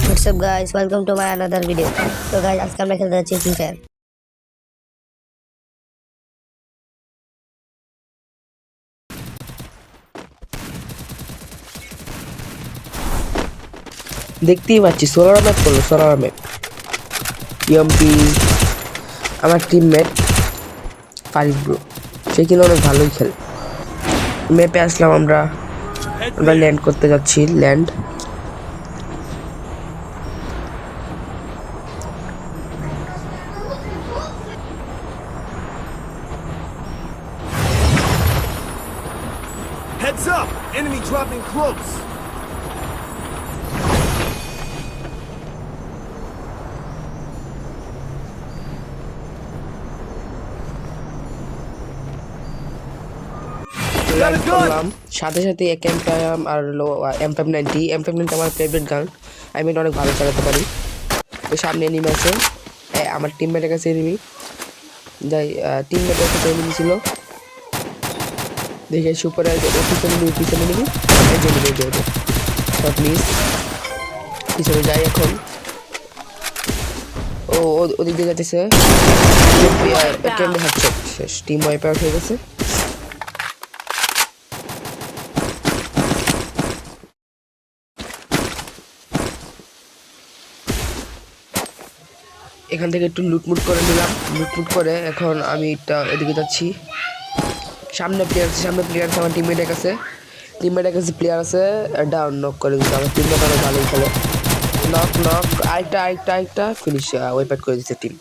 What's up guys, welcome to my another video. So guys, আজকে আমরা খেলতে যাচ্ছি ফ্রি ফায়ার। দেখতেই পাচ্ছি সোলার ম্যাপ করলো সোলার ম্যাপ ইএমপি আমার টিমমেট ফারিদ ব্রো সে কিনা অনেক ভালোই খেলে ম্যাপে আসলাম আমরা ল্যান্ড করতে যাচ্ছি land Heads up! Enemy dropping close! করলাম সাথে সাথে এমপিএম আর M590 আমার ফেভারিট গান আমি অনেক ভালো চালাতে পারি ওই সামনে এনিমি আছে আমার টিমমেটের কাছে এনিমি যাই টিমমেটের কাছে এনিমি ছিল দেখে সুপারে পিছনে নিবি এই যে নিবি যাবে শট মিস পিছনে যাই এখন ও ওদিক দিয়ে যাচ্ছে কেমনে হচ্ছে শেষ টিম ওয়াইপ আউট হয়ে গেছে এখান থেকে একটু লুটমুট করে নিলাম লুটমুট করে এখন আমি এদিকে যাচ্ছি সামনে প্লেয়ার আছে আমার টিমমেটের কাছে প্লেয়ার আছে ডাউন নক করে দিচ্ছে আমার টিমমেট অনেক ভালোই খেলে নক আরেকটা ফিনিশ ওয়েপেট করে দিচ্ছে টিম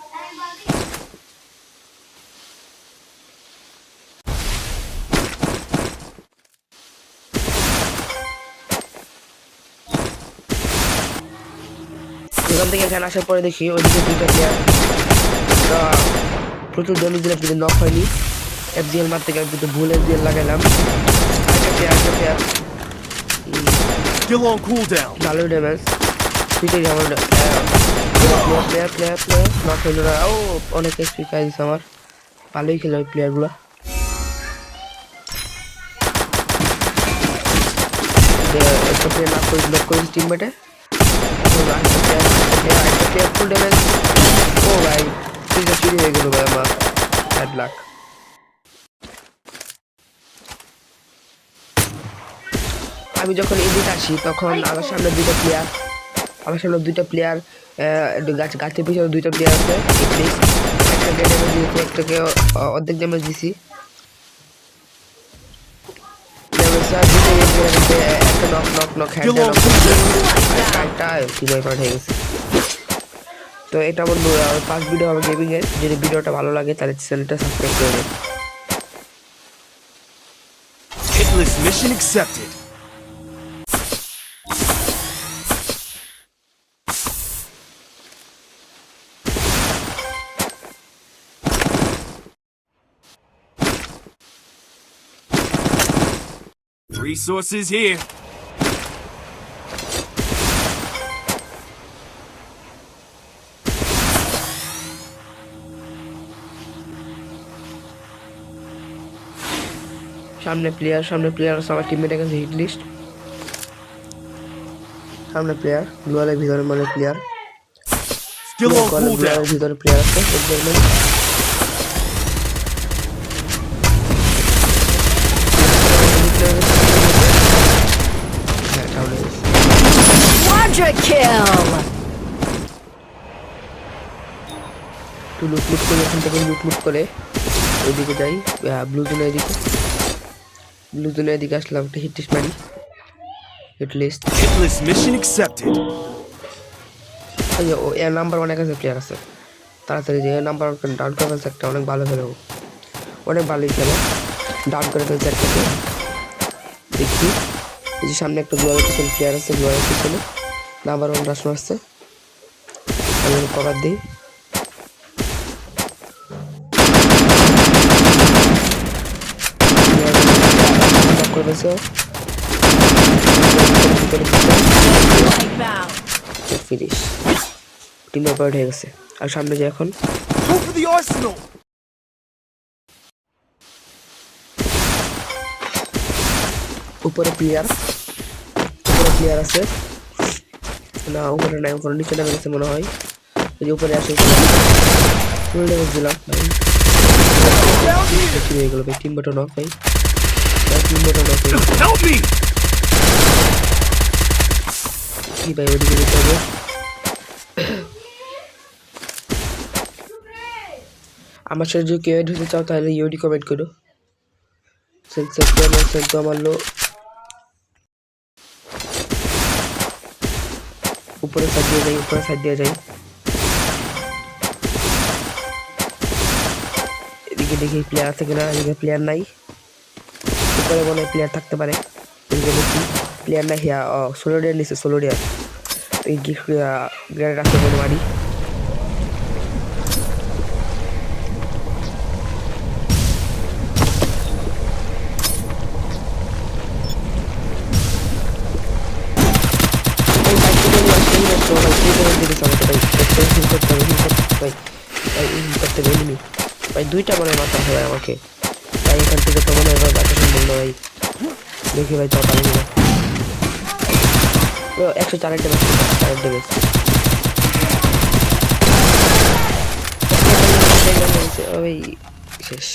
এখান থেকে এখানে আসার পরে দেখি ওইদিকে দুইটা প্লেয়ার প্রচুর ড্যামেজ দিলাম কিন্তু নক হয়নি এফজিএল মারতে গেলে কিন্তু ভুল এফজিএল লাগাইলাম আরেকটা প্লেয়ার Still on cooldown. ভালো ড্যামেজ পিঠে আমার প্লেয়ার নক হইল না ও অনেক এক্সপি পাই দিচ্ছে আমার ভালোই খেলে ওই প্লেয়ারগুলো একটা প্লেয়ার নক করে টিমমেটে ফুল ড্যামেজ ও ভাই চুরি হয়ে গেল ভাই আমার 8 লাখ আমি যখন এদিকে আসি তখন আমার সামনে দুইটা প্লেয়ার গাছের পিছনে দুইটা প্লেয়ার আছে একটা ড্যামেজ দিয়েছি একটাকে অর্ধেক ড্যামেজ দিছি একটা নক হয়ে গেছে তো এটা বন্ধু ফার্স্ট ভিডিও হবে গেমিং এর যদি ভিডিওটা ভালো লাগে তাহলে চ্যানেলটা সাবস্ক্রাইব করে দিন Hitless mission accepted. Resources here. সামনে প্লেয়ার আছে আমার টিমমেটের কাছে হিট লিস্ট সামনে প্লেয়ার গ্লোয়ালের ভিতরে মানে প্লেয়ার Still on cooldown. ভিতরে প্লেয়ার আছে Quadra kill! একটু লুটমুট করে এখান থেকে লুটমুট করে ওইদিকে যাই ব্লু জোনের এদিকে আসলাম একটা হিট লিস্ট মারি hit list Hitless mission accepted. ও এর নাম্বার অনেক আছে প্লেয়ার আছে তাড়াতাড়ি যে নাম্বার ডাউন করে ফেলছে একটা অনেক ভালো খেলে অনেক ভালোই খেলে ডাউন করে ফেলছে একটাকে দেখি এই যে সামনে একটা গ্লোয়ালের পিছনে প্লেয়ার আছে গ্লোয়ালের পিছনে নাম্বার 1 রাশ মারছে আমি কভার দিই করে ফেলছে ফিনিশ টিম ওয়াইপ হয়ে গেছে আর সামনে যে এখন Go for the arsenal. উপরে প্লেয়ার আছে না উপরে নাই, উপরে নিচে নামে গেছে মনে হয়। যদি উপরে আসে ফুল ড্যামেজ দিলাম ভাই। কি হয়ে গেল ভাই? টিম বটন নক ভাই, টিম বটন নক ভাই। Help me! কি ভাই ওদিকে যেতে হবে? আমার সাথে যদি কেউ এড হতে চাও তাহলে ইউডি কমেন্ট করো। সেন্সর মারলো, উপরে সাইড দিয়ে যাই, উপরে সাইড দিয়ে যাই। এদিকে দেখি প্লেয়ার আছে কিনা, এদিকে প্লেয়ার নাই। উপরে মনে হয় প্লেয়ার থাকতে পারে, এদিকে দেখি প্লেয়ার নাই। হ্যাঁ সোলোডিয়ার নিচে, সোলোডিয়ার এই গ্রেনেড আছে কোনো মারি। ভাই দুইটা মানে মাথা হয় আমাকে ভাই, এখান থেকে তো মনে হয় বাঁচা সম্ভব না ভাই। দেখি ভাই তাও পারি না। 104 ড্যামেজ, 4 ড্যামেজ। ওই শেষ।